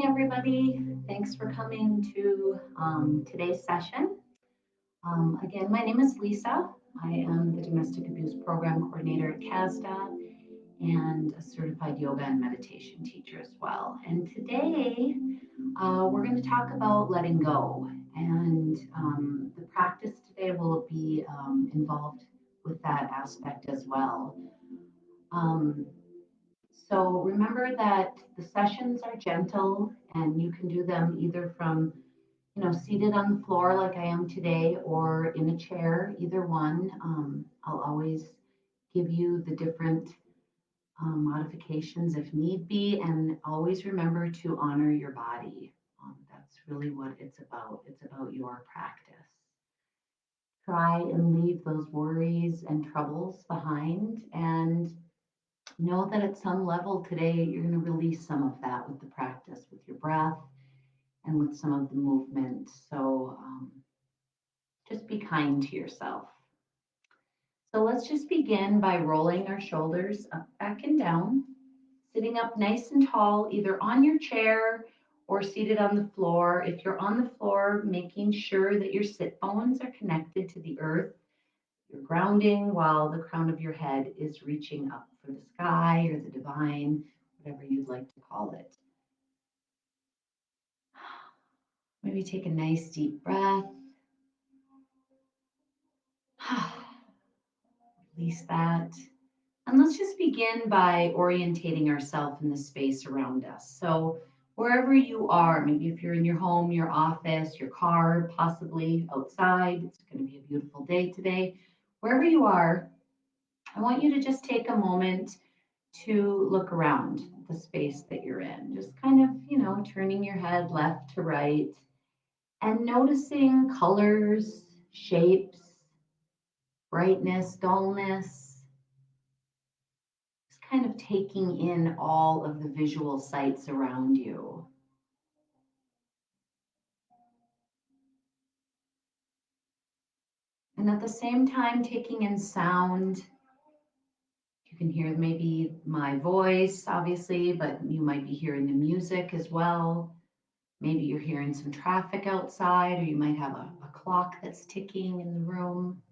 Everybody. Thanks for coming to today's session. Again, my name is Lisa. I am the Domestic Abuse Program Coordinator at CASDA and a certified yoga and meditation teacher as well. And today we're going to talk about letting go. And the practice today will be involved with that aspect as well. Um, so remember that the sessions are gentle and you can do them either from, seated on the floor like I am today or in a chair, either one. I'll always give you the different modifications if need be, and always remember to honor your body. That's really what it's about. It's about your practice. Try and leave those worries and troubles behind and know that at some level today, you're going to release some of that with the practice, with your breath, and with some of the movement. So just be kind to yourself. So let's just begin by rolling our shoulders up, back, and down, sitting up nice and tall, either on your chair or seated on the floor. If you're on the floor, making sure that your sit bones are connected to the earth. You're grounding while the crown of your head is reaching up for the sky or the divine, whatever you'd like to call it. Maybe take a nice deep breath. Release that. And let's just begin by orientating ourselves in the space around us. So, wherever you are, maybe if you're in your home, your office, your car, possibly outside, it's going to be a beautiful day today. Wherever you are, I want you to just take a moment to look around the space that you're in. Just kind of, turning your head left to right and noticing colors, shapes, brightness, dullness, just kind of taking in all of the visual sights around you. And at the same time, taking in sound. You can hear maybe my voice, obviously, but you might be hearing the music as well. Maybe you're hearing some traffic outside, or you might have a clock that's ticking in the room.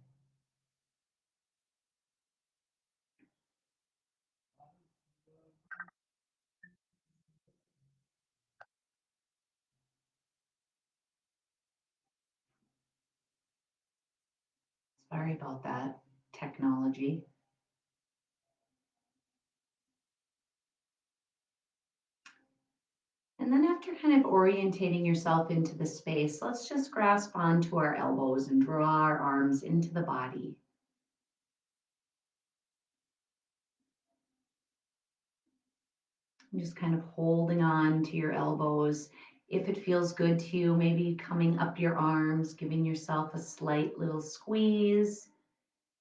Sorry about that technology. And then after kind of orientating yourself into the space, let's just grasp onto our elbows and draw our arms into the body. And just kind of holding on to your elbows. If it feels good to you, maybe coming up your arms, giving yourself a slight little squeeze.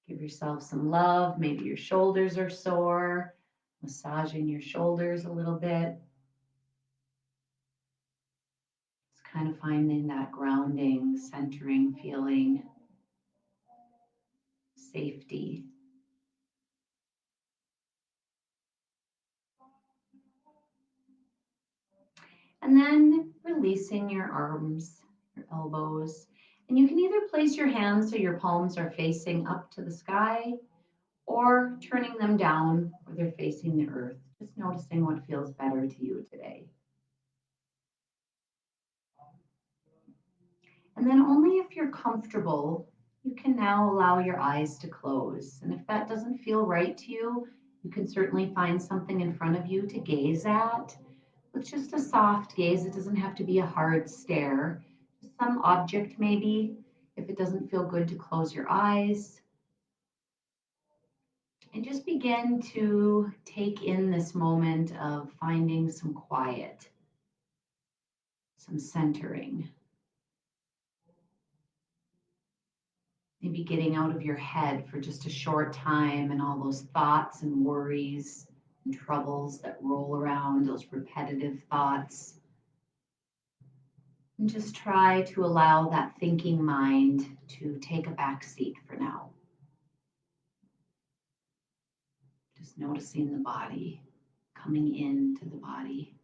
Give yourself some love. Maybe your shoulders are sore. Massaging your shoulders a little bit. Just kind of finding that grounding, centering feeling, safety. And then releasing your arms, your elbows. And you can either place your hands so your palms are facing up to the sky or turning them down where they're facing the earth. Just noticing what feels better to you today. And then only if you're comfortable, you can now allow your eyes to close. And if that doesn't feel right to you, you can certainly find something in front of you to gaze at with just a soft gaze. It doesn't have to be a hard stare. Just some object maybe. If it doesn't feel good to close your eyes. And just begin to take in this moment of finding some quiet, some centering. Maybe getting out of your head for just a short time and all those thoughts and worries and troubles that roll around, those repetitive thoughts. And just try to allow that thinking mind to take a back seat for now. Just noticing the body, coming into the body.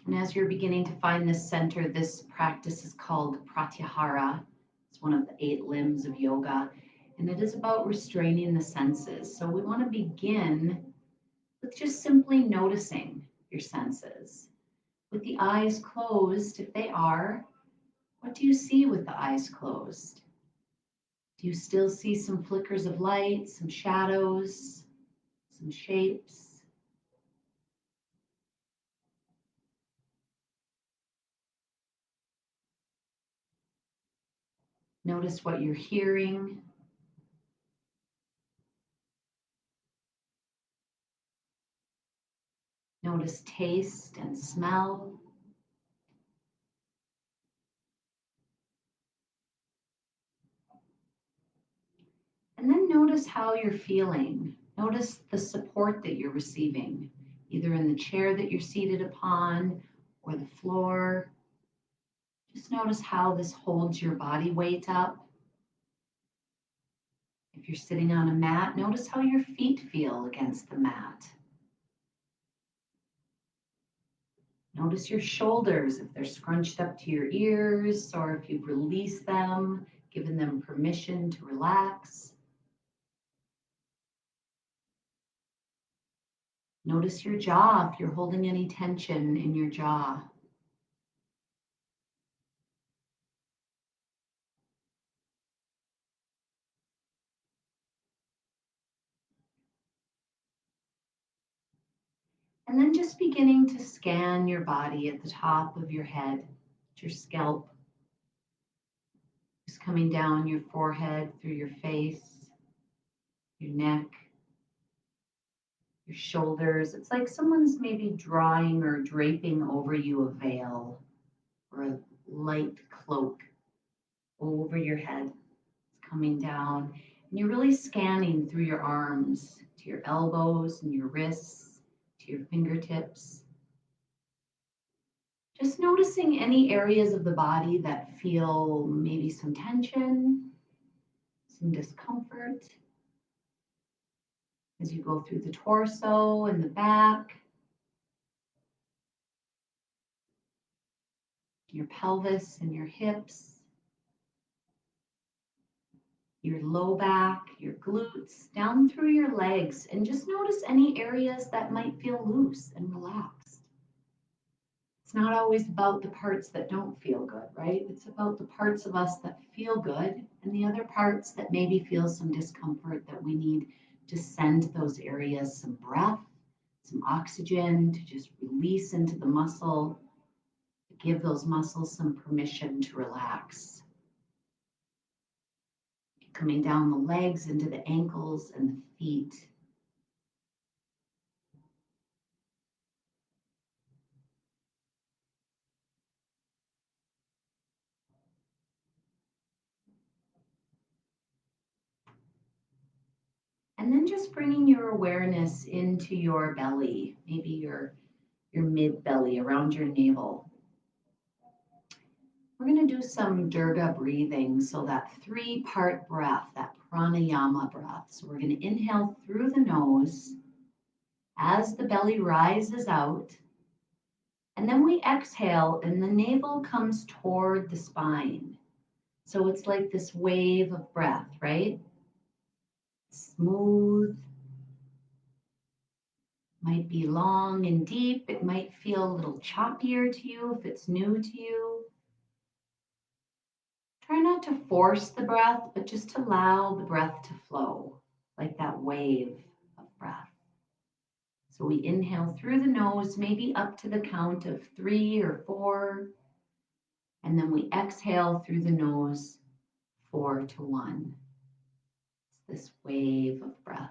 And as you're beginning to find this center, this practice is called pratyahara. It's one of the 8 limbs of yoga, and it is about restraining the senses. So we want to begin with just simply noticing your senses. With the eyes closed, if they are, what do you see with the eyes closed? Do you still see some flickers of light, some shadows, some shapes? Notice what you're hearing. Notice taste and smell. And then notice how you're feeling. Notice the support that you're receiving, either in the chair that you're seated upon or the floor. Just notice how this holds your body weight up. If you're sitting on a mat, notice how your feet feel against the mat. Notice your shoulders, if they're scrunched up to your ears or if you've released them, given them permission to relax. Notice your jaw, if you're holding any tension in your jaw. And then just beginning to scan your body at the top of your head, your scalp, just coming down your forehead, through your face, your neck, your shoulders. It's like someone's maybe drawing or draping over you a veil or a light cloak over your head. It's coming down. And you're really scanning through your arms to your elbows and your wrists, to your fingertips. Just noticing any areas of the body that feel maybe some tension, some discomfort as you go through the torso and the back, your pelvis and your hips, your low back, your glutes, down through your legs, and just notice any areas that might feel loose and relaxed. It's not always about the parts that don't feel good, right? It's about the parts of us that feel good and the other parts that maybe feel some discomfort that we need to send those areas some breath, some oxygen to just release into the muscle, to give those muscles some permission to relax. Coming down the legs into the ankles and the feet. And then just bringing your awareness into your belly, maybe your mid belly, around your navel. We're going to do some Durga breathing, so that 3-part breath, that pranayama breath. So we're going to inhale through the nose as the belly rises out, and then we exhale and the navel comes toward the spine. So it's like this wave of breath, right? Smooth, might be long and deep. It might feel a little choppier to you if it's new to you. Try not to force the breath, but just allow the breath to flow like that wave of breath. So we inhale through the nose, maybe up to the count of 3 or 4. And then we exhale through the nose, 4 to 1. It's this wave of breath.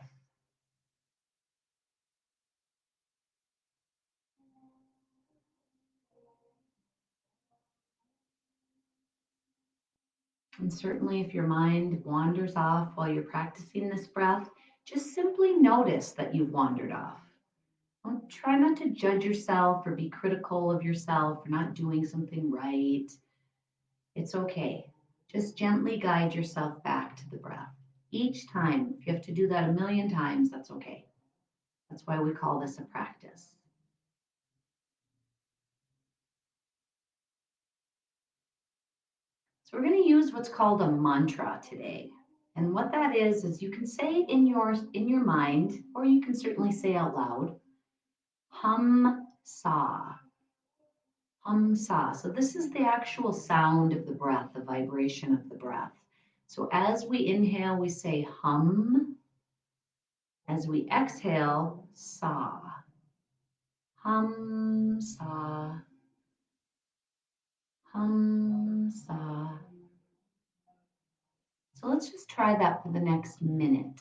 And certainly, if your mind wanders off while you're practicing this breath, just simply notice that you've wandered off. Don't try not to judge yourself or be critical of yourself for not doing something right. It's okay. Just gently guide yourself back to the breath. Each time, if you have to do that a million times, that's okay. That's why we call this a practice. So we're going to use what's called a mantra today. And what that is you can say in your mind, or you can certainly say out loud, hum sa, hum sa. So this is the actual sound of the breath, the vibration of the breath. So as we inhale, we say hum. As we exhale, sa. Hum sa, hum sa. So let's just try that for the next minute.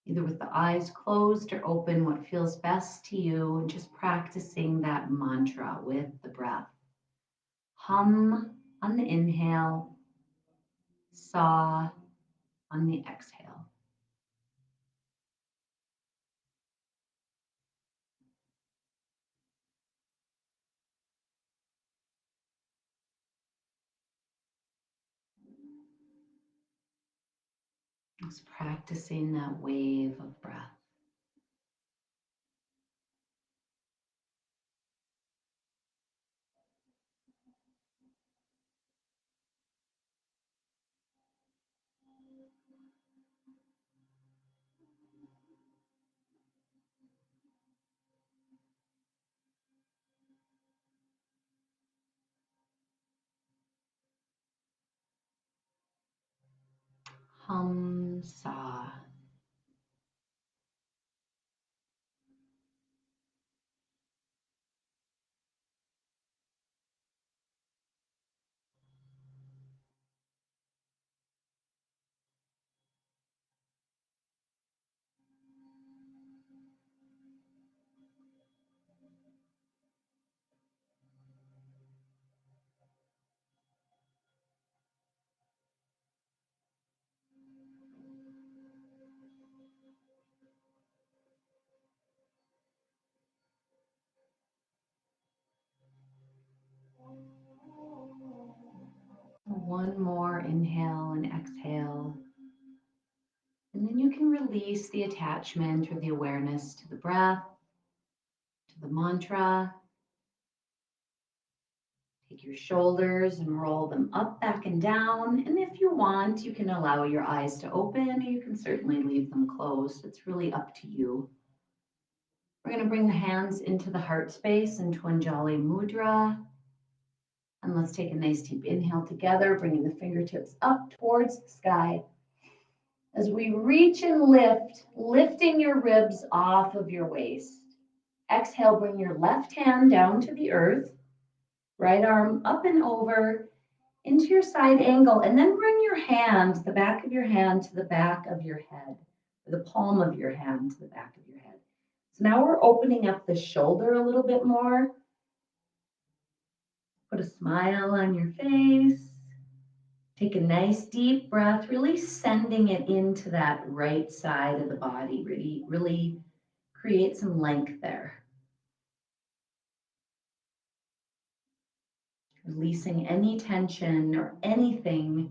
Either with the eyes closed or open, what feels best to you, and just practicing that mantra with the breath. Hum on the inhale, sa on the exhale. Just practicing that wave of breath. Hum sa. One more inhale and exhale. And then you can release the attachment or the awareness to the breath, to the mantra. Take your shoulders and roll them up, back, and down. And if you want, you can allow your eyes to open, or you can certainly leave them closed. It's really up to you. We're going to bring the hands into the heart space into Anjali Mudra. And let's take a nice deep inhale together, bringing the fingertips up towards the sky. As we reach and lift, lifting your ribs off of your waist. Exhale, bring your left hand down to the earth, right arm up and over into your side angle, and then bring your hand, the back of your hand to the back of your head, or the palm of your hand to the back of your head. So now we're opening up the shoulder a little bit more. Put a smile on your face. Take a nice deep breath, really sending it into that right side of the body. Really create some length there. Releasing any tension or anything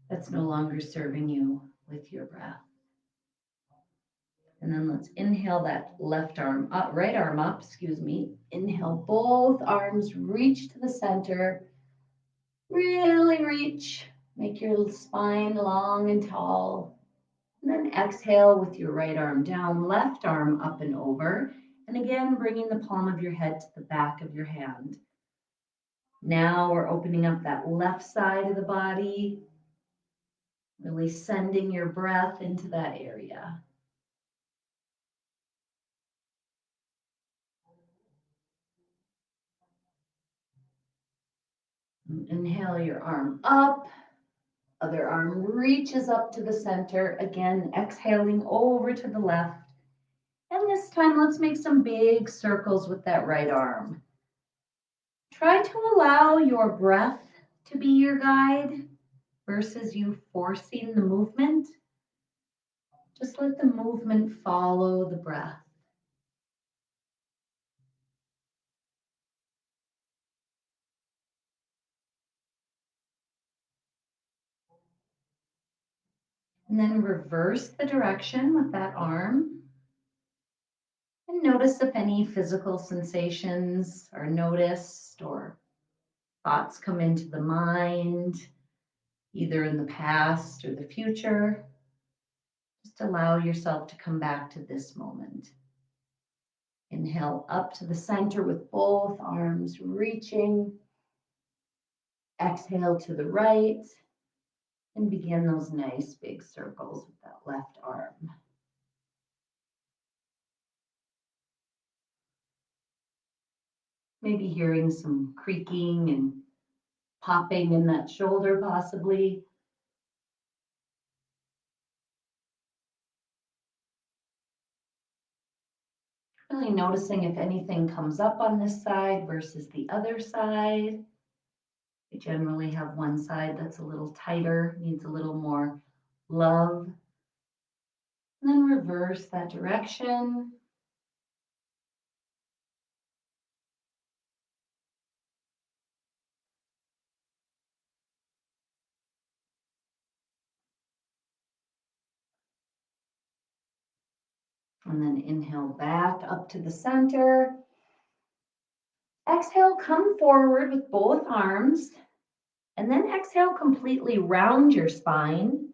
that's no longer serving you with your breath. And then let's inhale that left arm up, right arm up, excuse me. Inhale, both arms reach to the center. Really reach. Make your spine long and tall. And then exhale with your right arm down, left arm up and over. And again, bringing the palm of your head to the back of your hand. Now we're opening up that left side of the body, really sending your breath into that area. Inhale your arm up, other arm reaches up to the center. Again, exhaling over to the left. And this time, let's make some big circles with that right arm. Try to allow your breath to be your guide versus you forcing the movement. Just let the movement follow the breath. And then reverse the direction with that arm. And notice if any physical sensations are noticed or thoughts come into the mind, either in the past or the future, just allow yourself to come back to this moment. Inhale up to the center with both arms reaching. Exhale to the right and begin those nice big circles with that left arm. Maybe hearing some creaking and popping in that shoulder possibly. Really noticing if anything comes up on this side versus the other side. I generally have one side that's a little tighter, needs a little more love. And then reverse that direction. And then inhale back up to the center. Exhale, come forward with both arms. And then exhale, completely round your spine.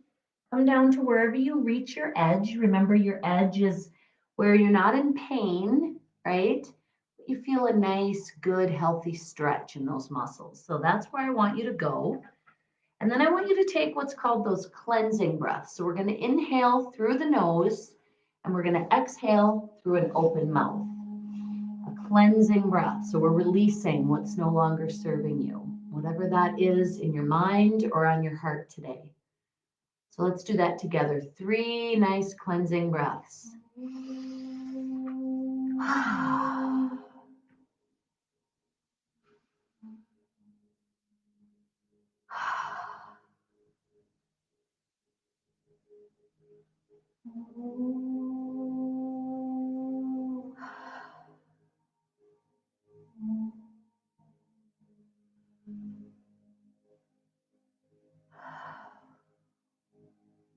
Come down to wherever you reach your edge. Remember, your edge is where you're not in pain, right? You feel a nice, good, healthy stretch in those muscles. So that's where I want you to go. And then I want you to take what's called those cleansing breaths. So we're going to inhale through the nose and we're going to exhale through an open mouth. A cleansing breath. So we're releasing what's no longer serving you, whatever that is in your mind or on your heart today. So let's do that together. 3 nice cleansing breaths.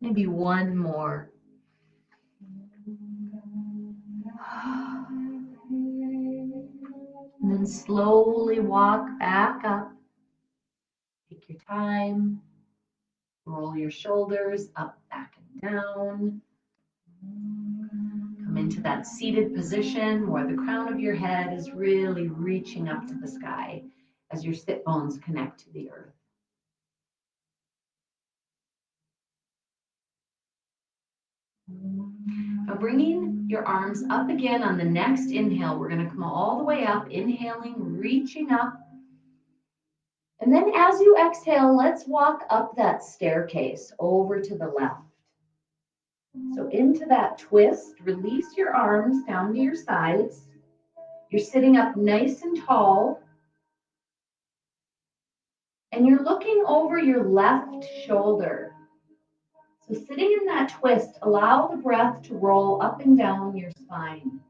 Maybe one more. And then slowly walk back up. Take your time. Roll your shoulders up, back, and down. Come into that seated position where the crown of your head is really reaching up to the sky as your sit bones connect to the earth. Now bringing your arms up again on the next inhale, we're going to come all the way up, inhaling, reaching up. And then as you exhale, let's walk up that staircase over to the left. So into that twist, release your arms down to your sides. You're sitting up nice and tall. And you're looking over your left shoulder. So sitting in that twist, allow the breath to roll up and down your spine.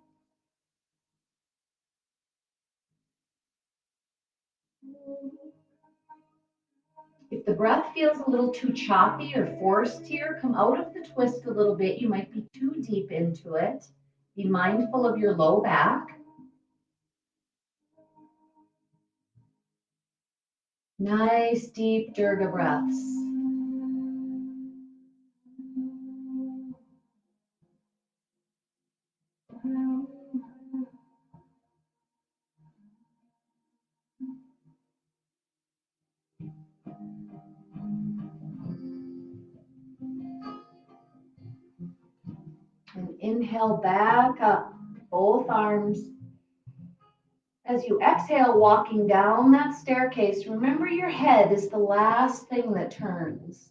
If the breath feels a little too choppy or forced here, come out of the twist a little bit. You might be too deep into it. Be mindful of your low back. Nice deep Durga breaths. And inhale back up, both arms. As you exhale, walking down that staircase, remember your head is the last thing that turns.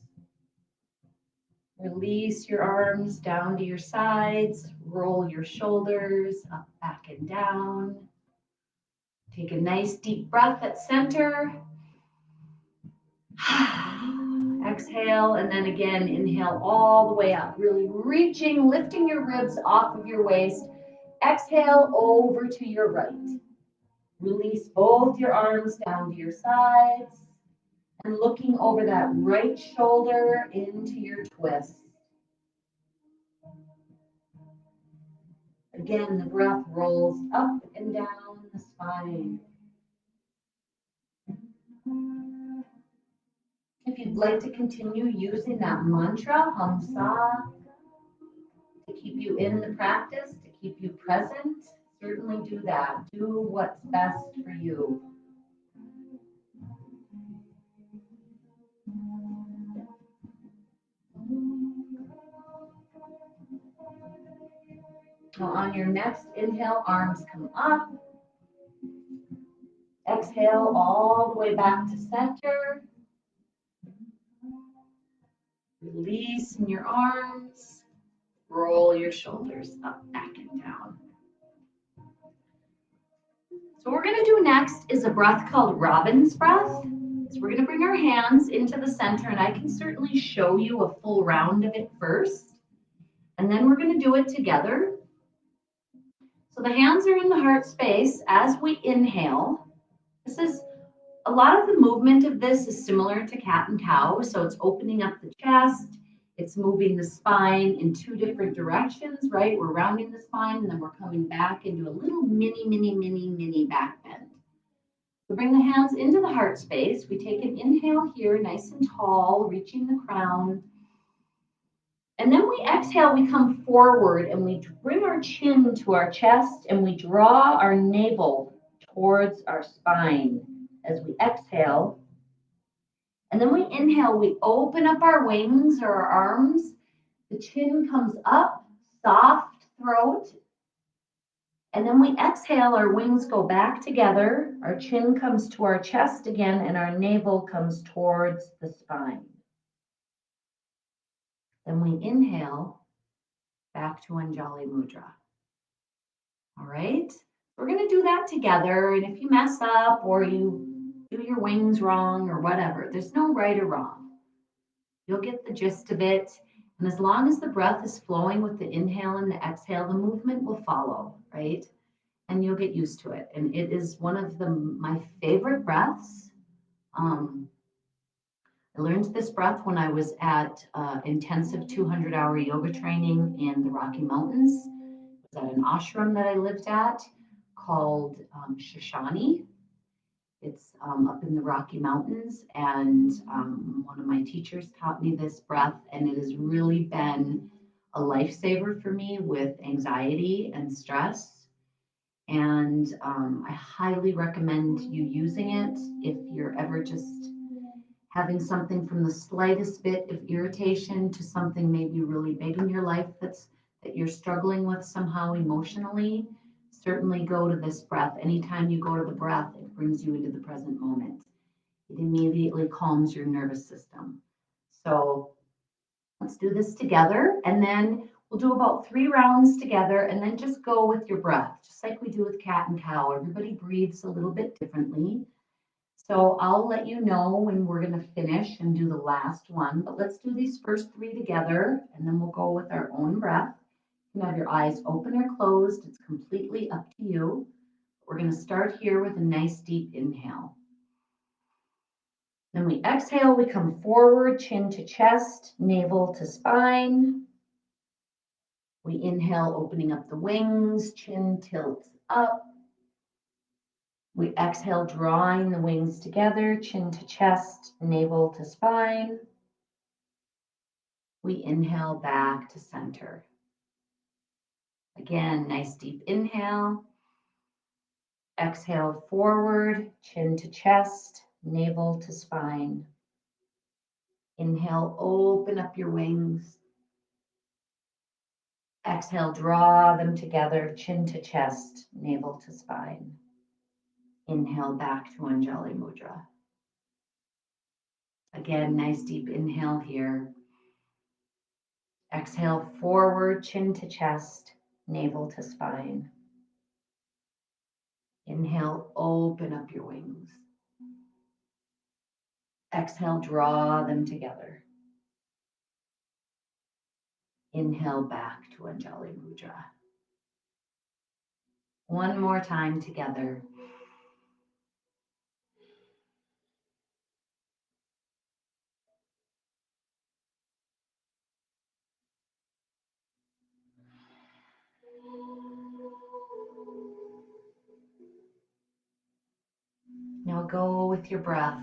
Release your arms down to your sides, roll your shoulders up, back, and down. Take a nice deep breath at center. Exhale, and then again, inhale all the way up, really reaching, lifting your ribs off of your waist. Exhale over to your right. Release both your arms down to your sides and looking over that right shoulder into your twist. Again, the breath rolls up and down the spine. If you'd like to continue using that mantra, Hamsa, to keep you in the practice, to keep you present, certainly do that. Do what's best for you. Now on your next inhale, arms come up. Exhale all the way back to center. Release in your arms. Roll your shoulders up, back, and down. So what we're going to do next is a breath called Robin's breath. So we're going to bring our hands into the center, and I can certainly show you a full round of it first. And then we're going to do it together. So the hands are in the heart space as we inhale. This is a lot of the movement of this is similar to cat and cow. So it's opening up the chest. It's moving the spine in two different directions, right? We're rounding the spine and then we're coming back into a little mini back bend. So bring the hands into the heart space. We take an inhale here, nice and tall, reaching the crown. And then we exhale, we come forward and we bring our chin to our chest and we draw our navel towards our spine as we exhale. And then we inhale, we open up our wings or our arms. The chin comes up, soft throat. And then we exhale, our wings go back together. Our chin comes to our chest again and our navel comes towards the spine. Then we inhale, back to Anjali Mudra. All right, we're going to do that together. And if you mess up or you do your wings wrong or whatever, there's no right or wrong. You'll get the gist of it. And as long as the breath is flowing with the inhale and the exhale, the movement will follow, right? And you'll get used to it. And it is one of my favorite breaths. I learned this breath when I was at intensive 200-hour yoga training in the Rocky Mountains. It was at an ashram that I lived at called Shoshani. It's up in the Rocky Mountains, and one of my teachers taught me this breath, and it has really been a lifesaver for me with anxiety and stress. And I highly recommend you using it if you're ever just having something from the slightest bit of irritation to something maybe really big in your life that you're struggling with somehow emotionally. Certainly go to this breath. Anytime you go to the breath, it brings you into the present moment. It immediately calms your nervous system. So let's do this together, and then we'll do about 3 rounds together, and then just go with your breath, just like we do with cat and cow. Everybody breathes a little bit differently. So I'll let you know when we're going to finish and do the last one, but let's do these first 3 together, and then we'll go with our own breath. You can have your eyes open or closed. It's completely up to you. We're going to start here with a nice deep inhale. Then we exhale, we come forward, chin to chest, navel to spine. We inhale, opening up the wings, chin tilts up. We exhale, drawing the wings together, chin to chest, navel to spine. We inhale back to center. Again, nice deep inhale. Exhale forward, chin to chest, navel to spine. Inhale, open up your wings. Exhale, draw them together, chin to chest, navel to spine. Inhale back to Anjali Mudra. Again, nice deep inhale here. Exhale forward, chin to chest, navel to spine. Inhale, open up your wings. Exhale, draw them together. Inhale back to Anjali Mudra. One more time together. Now go with your breath.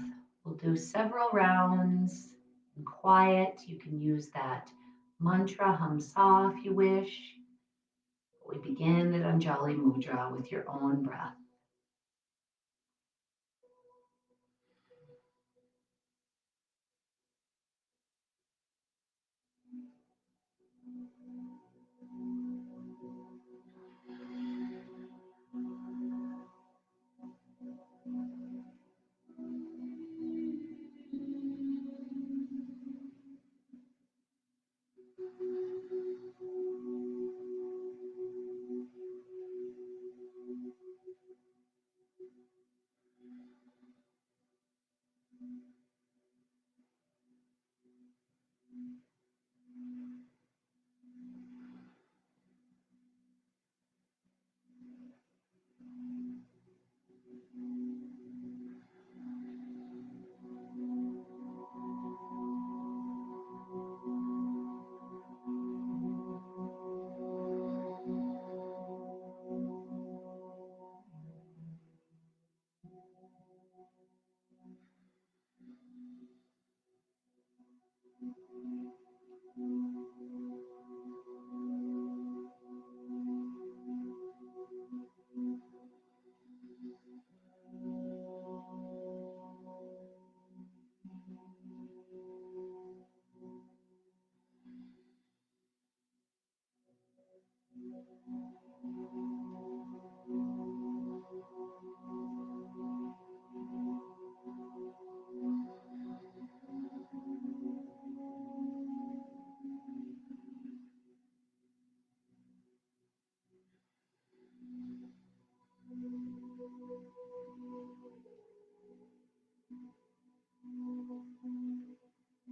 We'll do several rounds in quiet. You can use that mantra hamsa if you wish. We begin at Anjali Mudra with your own breath.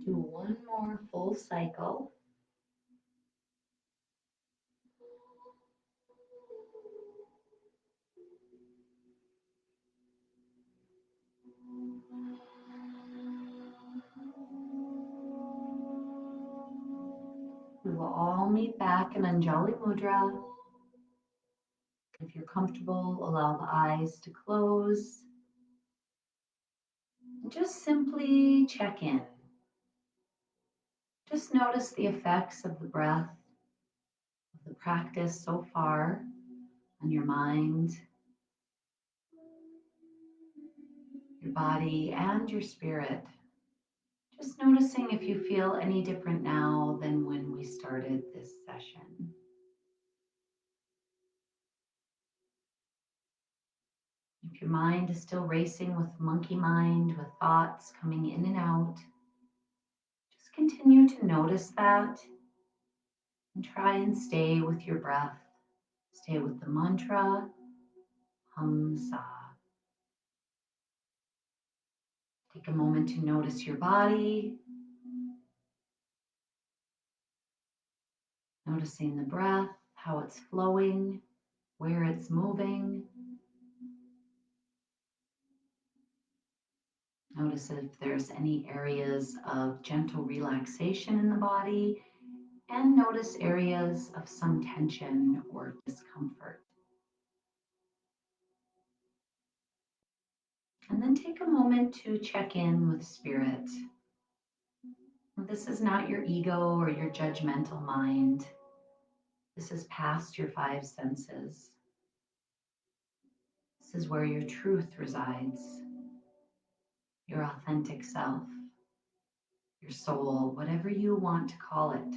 Do one more full cycle. We will all meet back in Anjali Mudra. If you're comfortable, allow the eyes to close. And just simply check in. Just notice the effects of the breath, of the practice so far on your mind, your body, and your spirit. Just noticing if you feel any different now than when we started this session. If your mind is still racing with monkey mind, with thoughts coming in and out, just continue to notice that and try and stay with your breath. Stay with the mantra, hum sa. Take a moment to notice your body, noticing the breath, how it's flowing, where it's moving. Notice if there's any areas of gentle relaxation in the body, and notice areas of some tension or discomfort. And then take a moment to check in with spirit. This is not your ego or your judgmental mind. This is past your five senses. This is where your truth resides, your authentic self, your soul, whatever you want to call it.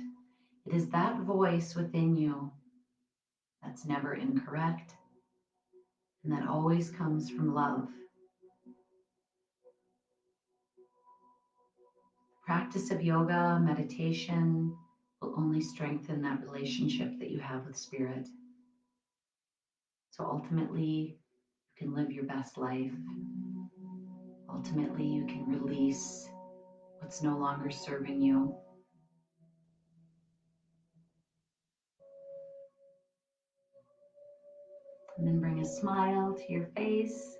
It is that voice within you that's never incorrect and that always comes from love. Practice of yoga, meditation will only strengthen that relationship that you have with spirit. So ultimately, you can live your best life. Ultimately, you can release what's no longer serving you. And then bring a smile to your face.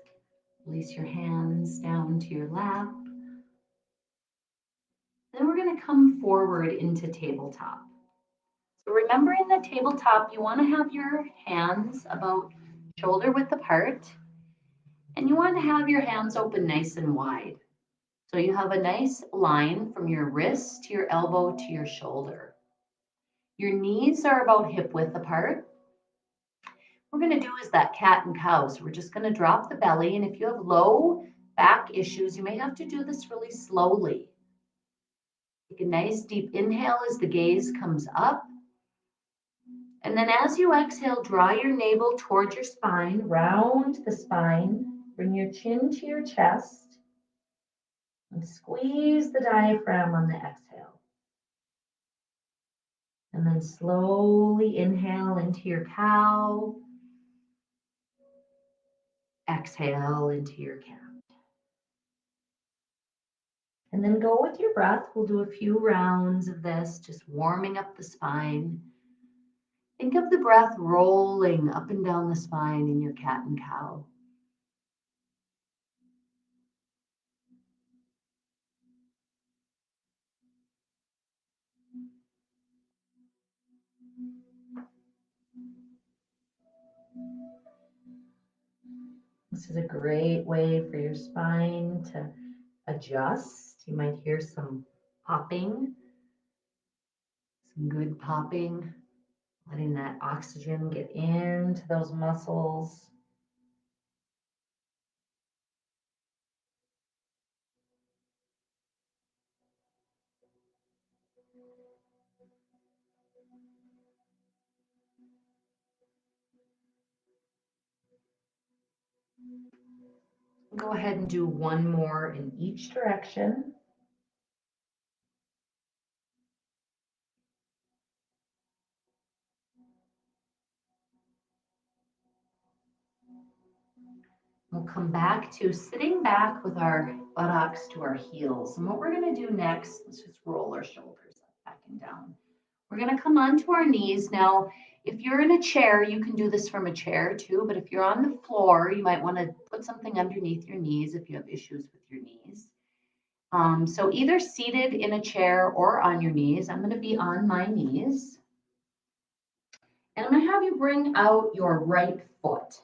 Release your hands down to your lap. Then we're going to come forward into tabletop. So remember, in the tabletop, you want to have your hands about shoulder width apart, and you want to have your hands open nice and wide. So you have a nice line from your wrist to your elbow to your shoulder. Your knees are about hip width apart. What we're going to do is that cat and cow. So we're just going to drop the belly. And if you have low back issues, you may have to do this really slowly. Take a nice deep inhale as the gaze comes up. And then as you exhale, draw your navel towards your spine, round the spine, bring your chin to your chest, and squeeze the diaphragm on the exhale. And then slowly inhale into your cow, exhale into your cat. And then go with your breath. We'll do a few rounds of this, just warming up the spine. Think of the breath rolling up and down the spine in your cat and cow. This is a great way for your spine to adjust. You might hear some popping, some good popping, letting that oxygen get into those muscles. Go ahead and do one more in each direction. We'll come back to sitting back with our buttocks to our heels. And what we're going to do next, let's just roll our shoulders up, back and down. We're going to come onto our knees. Now, if you're in a chair, you can do this from a chair too, but if you're on the floor, you might want to put something underneath your knees if you have issues with your knees. So either seated in a chair or on your knees. I'm going to be on my knees. And I'm going to have you bring out your right foot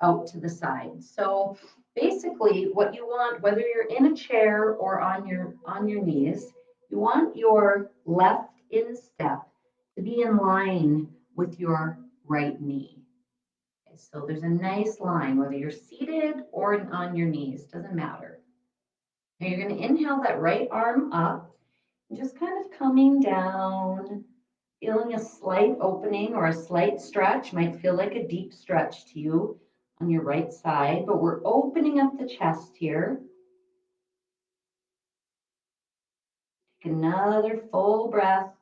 out to the side. So basically what you want, whether you're in a chair or on your knees, you want your left instep to be in line with your right knee. Okay, so there's a nice line, whether you're seated or on your knees, doesn't matter. Now you're going to inhale that right arm up, and just kind of coming down, feeling a slight opening or a slight stretch. Might feel like a deep stretch to you on your right side, but we're opening up the chest here. Take another full breath.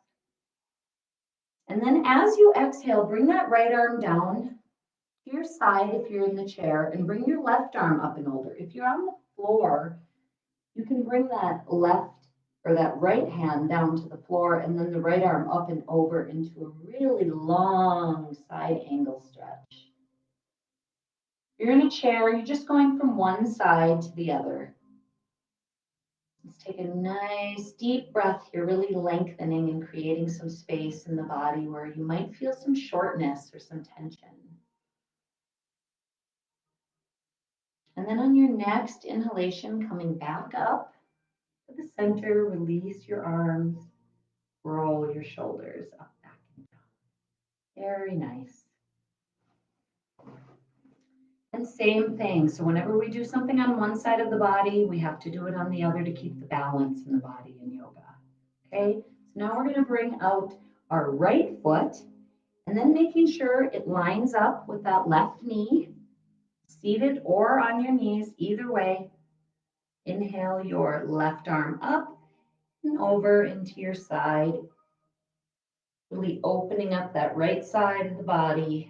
And then as you exhale, bring that right arm down to your side if you're in the chair, and bring your left arm up and over. If you're on the floor, you can bring that left or that right hand down to the floor, and then the right arm up and over into a really long side angle stretch. If you're in a chair, you're just going from one side to the other. Let's take a nice deep breath here, really lengthening and creating some space in the body where you might feel some shortness or some tension. And then on your next inhalation, coming back up to the center, release your arms, roll your shoulders up, back, and down. Very nice. And same thing. So whenever we do something on one side of the body, we have to do it on the other to keep the balance in the body in yoga. Okay, so now we're going to bring out our right foot, and then making sure it lines up with that left knee, seated or on your knees, either way. Inhale your left arm up and over into your side, really opening up that right side of the body.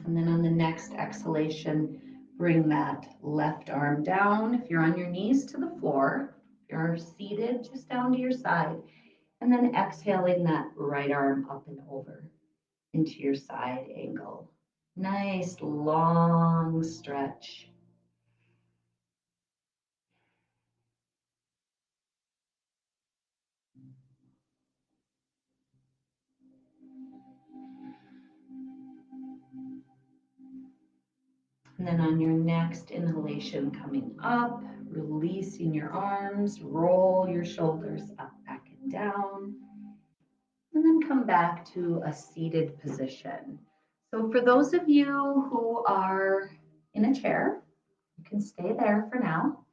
And then on the next exhalation, bring that left arm down. If you're on your knees, to the floor. If you're seated, just down to your side. And then exhaling that right arm up and over into your side angle. Nice long stretch. And then on your next inhalation, coming up, releasing your arms, roll your shoulders up, back, and down. And then come back to a seated position. So for those of you who are in a chair, you can stay there for now,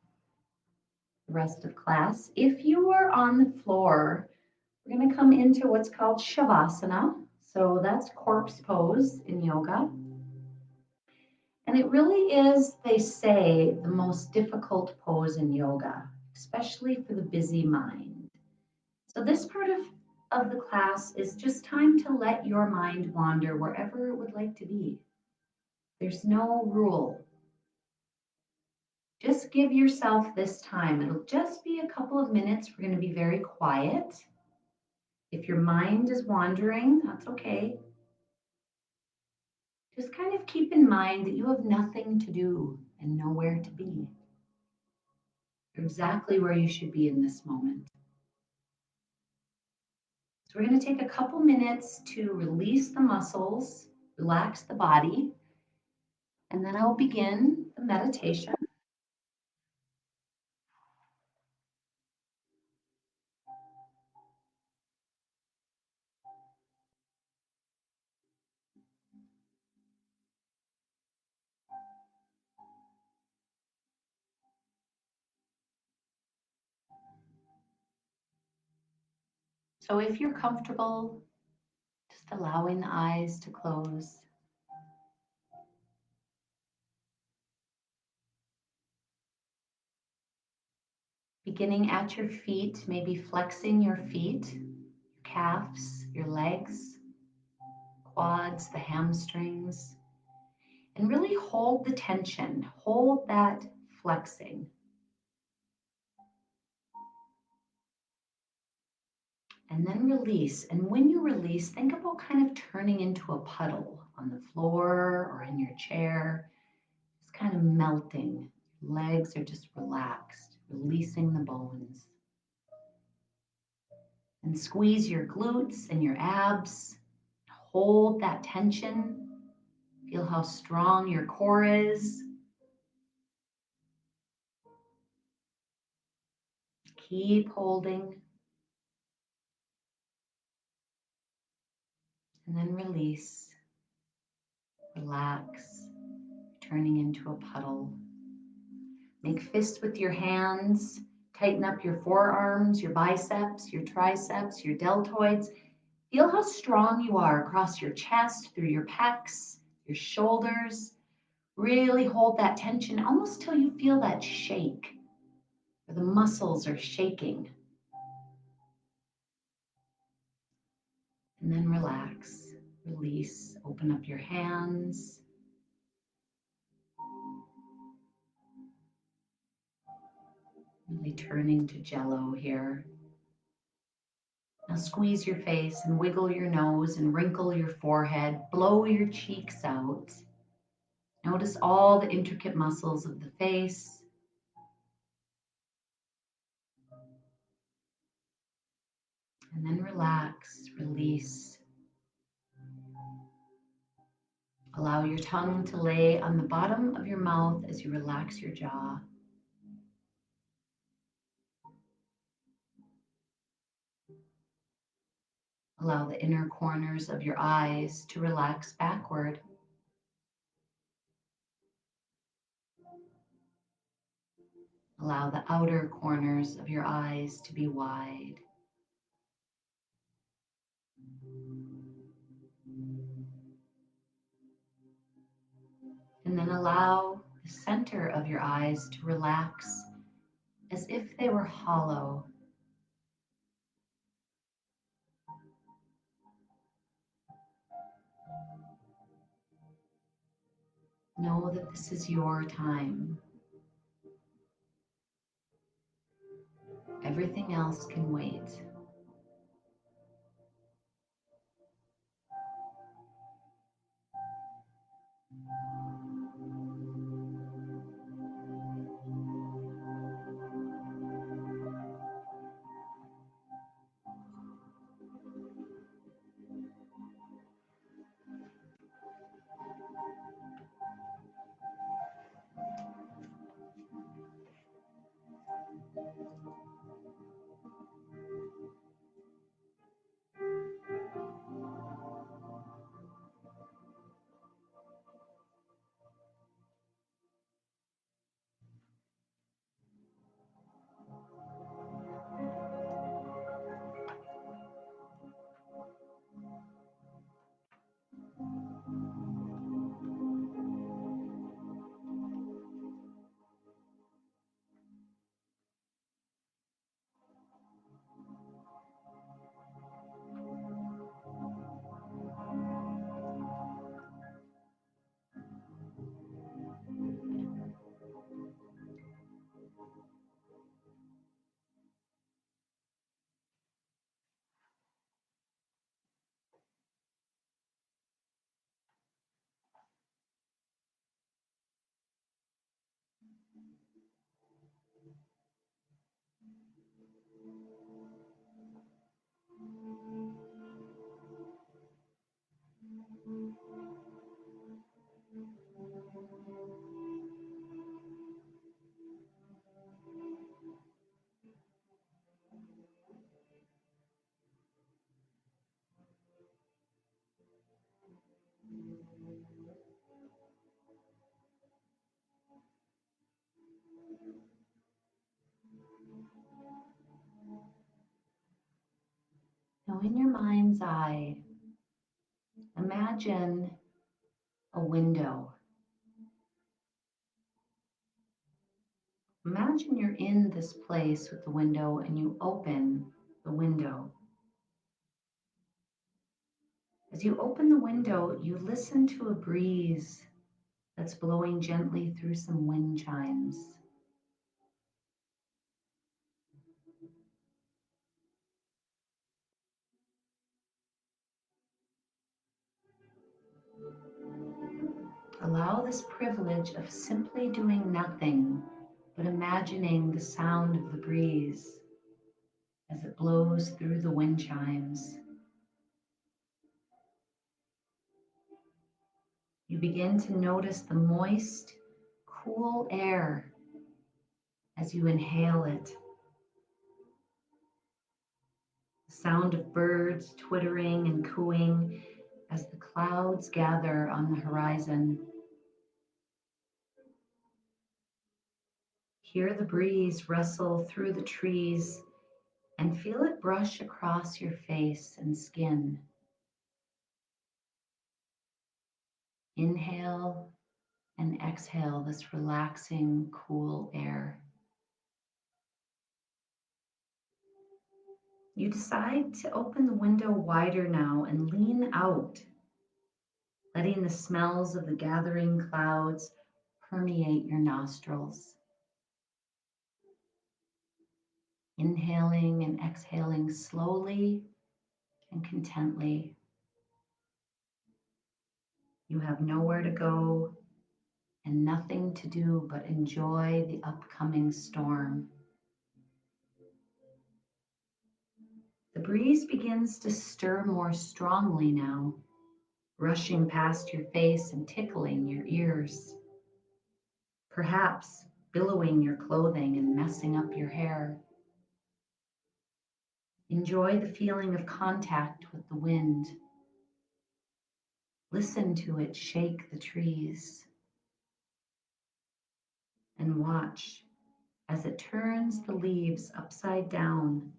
the rest of class. If you are on the floor, we're going to come into what's called Shavasana. So that's corpse pose in yoga. And it really is, they say, the most difficult pose in yoga, especially for the busy mind. So this part of the class is just time to let your mind wander wherever it would like to be. There's no rule. Just give yourself this time. It'll just be a couple of minutes. We're going to be very quiet. If your mind is wandering, that's okay. Just kind of keep in mind that you have nothing to do and nowhere to be. You're exactly where you should be in this moment. So we're going to take a couple minutes to release the muscles, relax the body, and then I'll begin the meditation. So if you're comfortable, just allowing the eyes to close. Beginning at your feet, maybe flexing your feet, your calves, your legs, quads, the hamstrings, and really hold the tension, hold that flexing. And then release. And when you release, think about kind of turning into a puddle on the floor or in your chair, just kind of melting. Legs are just relaxed, releasing the bones. And squeeze your glutes and your abs. Hold that tension. Feel how strong your core is. Keep holding. And then release. Relax, turning into a puddle. Make fists with your hands. Tighten up your forearms, your biceps, your triceps, your deltoids. Feel how strong you are across your chest, through your pecs, your shoulders. Really hold that tension almost till you feel that shake, where the muscles are shaking. And then relax, release, open up your hands. Really turning to jello here. Now squeeze your face and wiggle your nose and wrinkle your forehead. Blow your cheeks out. Notice all the intricate muscles of the face. And then relax, release. Allow your tongue to lay on the bottom of your mouth as you relax your jaw. Allow the inner corners of your eyes to relax backward. Allow the outer corners of your eyes to be wide. And then allow the center of your eyes to relax as if they were hollow. Know that this is your time. Everything else can wait. Now, in your mind's eye, imagine a window. Imagine you're in this place with the window and you open the window. As you open the window, you listen to a breeze that's blowing gently through some wind chimes. Allow this privilege of simply doing nothing but imagining the sound of the breeze as it blows through the wind chimes. You begin to notice the moist, cool air as you inhale it. The sound of birds twittering and cooing as the clouds gather on the horizon. Hear the breeze rustle through the trees and feel it brush across your face and skin. Inhale and exhale this relaxing, cool air. You decide to open the window wider now and lean out, letting the smells of the gathering clouds permeate your nostrils. Inhaling and exhaling slowly and contently. You have nowhere to go and nothing to do but enjoy the upcoming storm. The breeze begins to stir more strongly now, rushing past your face and tickling your ears, perhaps billowing your clothing and messing up your hair. Enjoy the feeling of contact with the wind. Listen to it shake the trees and watch as it turns the leaves upside down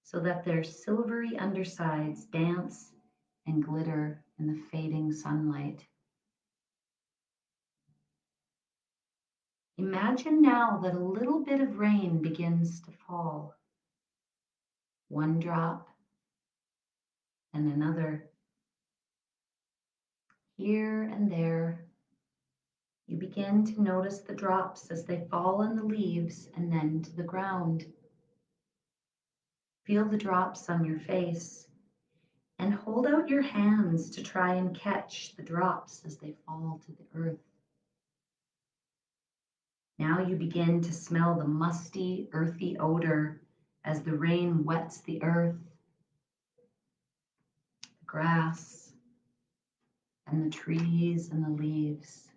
so that their silvery undersides dance and glitter in the fading sunlight. Imagine now that a little bit of rain begins to fall. One drop and another. Here and there, you begin to notice the drops as they fall on the leaves and then to the ground. Feel the drops on your face and hold out your hands to try and catch the drops as they fall to the earth. Now you begin to smell the musty, earthy odor as the rain wets the earth, the grass, and the trees and the leaves.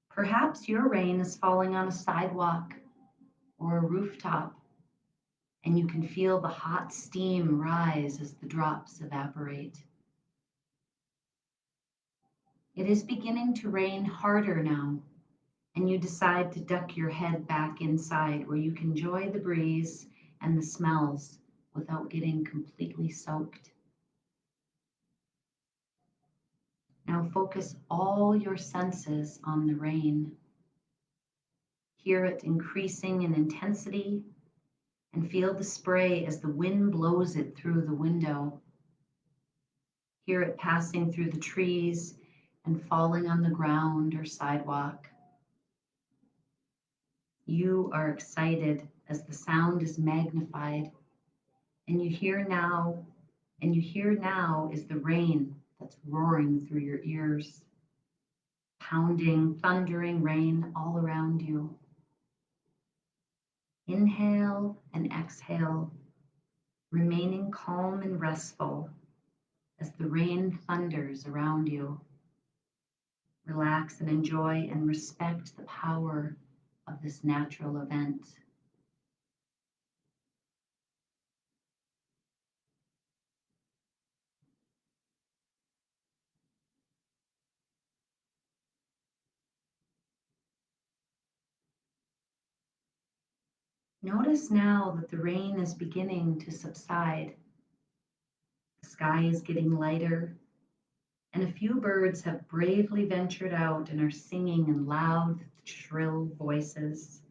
Perhaps your rain is falling on a sidewalk or a rooftop, and you can feel the hot steam rise as the drops evaporate. It is beginning to rain harder now, and you decide to duck your head back inside where you can enjoy the breeze and the smells without getting completely soaked. Now focus all your senses on the rain. Hear it increasing in intensity and feel the spray as the wind blows it through the window. Hear it passing through the trees and falling on the ground or sidewalk. You are excited as the sound is magnified, and you hear now is the rain that's roaring through your ears, pounding, thundering rain all around you. Inhale and exhale remaining calm and restful as the rain thunders around you. Relax and enjoy and respect the power of this natural event. Notice now that the rain is beginning to subside. The sky is getting lighter, and a few birds have bravely ventured out and are singing in loud, shrill voices.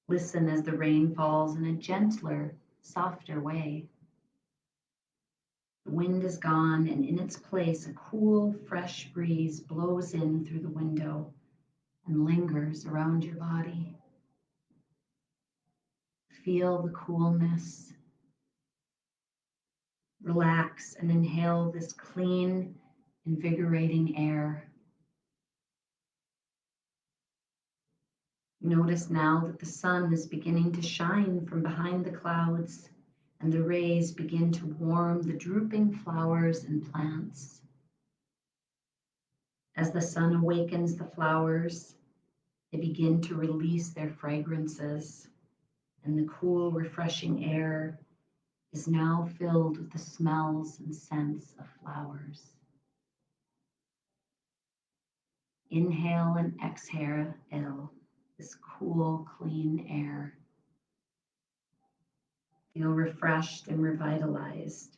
Listen as the rain falls in a gentler, softer way. The wind is gone, and in its place, a cool, fresh breeze blows in through the window and lingers around your body. Feel the coolness. Relax and inhale this clean, invigorating air. Notice now that the sun is beginning to shine from behind the clouds, and the rays begin to warm the drooping flowers and plants. As the sun awakens the flowers, they begin to release their fragrances, and the cool, refreshing air is now filled with the smells and scents of flowers. Inhale and exhale this cool, clean air. Feel refreshed and revitalized.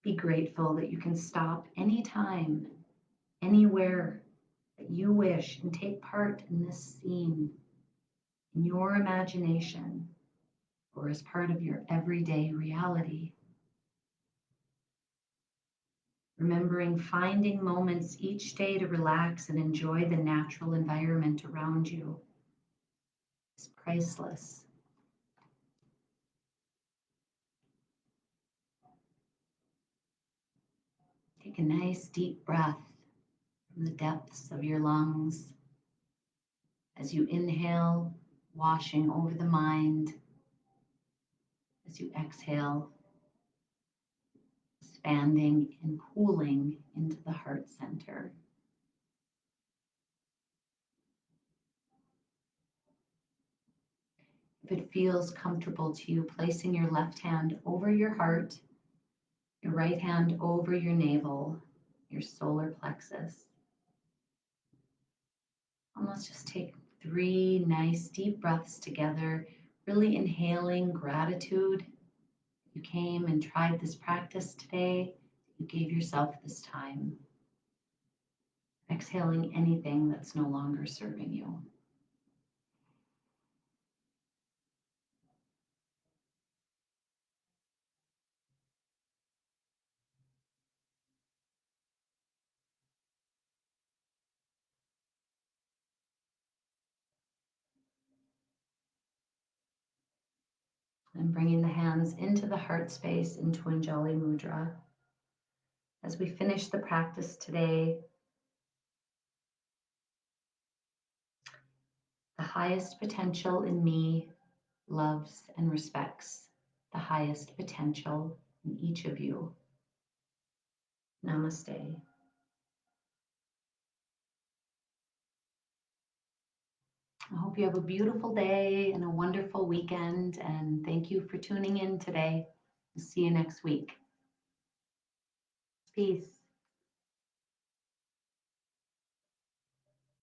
Be grateful that you can stop anytime, anywhere that you wish and take part in this scene in your imagination or as part of your everyday reality. Remembering finding moments each day to relax and enjoy the natural environment around you is priceless. Take a nice deep breath from the depths of your lungs as you inhale, washing over the mind. As you exhale, expanding and cooling into the heart center. If it feels comfortable to you, placing your left hand over your heart, your right hand over your navel, your solar plexus. And let's just take 3 nice deep breaths together, really inhaling gratitude. You came and tried this practice today. You gave yourself this time. Exhaling anything that's no longer serving you. And bringing the hands into the heart space into Anjali Mudra. As we finish the practice today, the highest potential in me loves and respects the highest potential in each of you. Namaste. I hope you have a beautiful day and a wonderful weekend, and thank you for tuning in today. We'll see you next week. Peace.